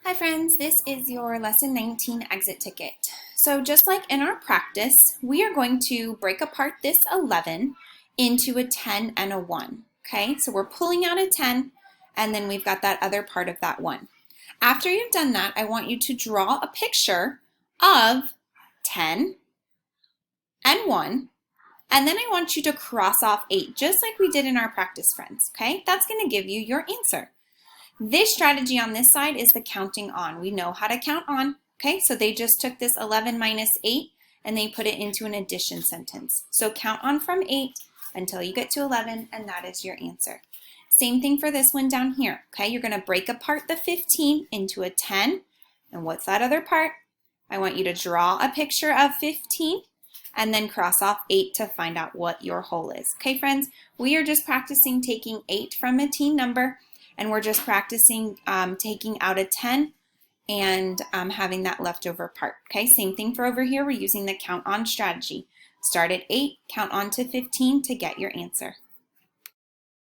Hi friends, this is your lesson 19 exit ticket. So just like in our practice, we are going to break apart this 11 into a 10 and a 1. Okay, so we're pulling out a 10 and then we've got that other part of that 1. After you've done that, I want you to draw a picture of 10 and 1, and then I want you to cross off 8, just like we did in our practice, friends. Okay, that's going to give you your answer. This strategy on this side is the counting on. We know how to count on, okay? So they just took this 11 minus 8 and they put it into an addition sentence. So count on from 8 until you get to 11, and that is your answer. Same thing for this one down here, okay? You're gonna break apart the 15 into a 10, and what's that other part? I want you to draw a picture of 15 and then cross off 8 to find out what your whole is. Okay, friends, we are just practicing taking 8 from a teen number, and we're just practicing taking out a 10 and having that leftover part. Okay, same thing for over here. We're using the count on strategy. Start at 8, count on to 15 to get your answer.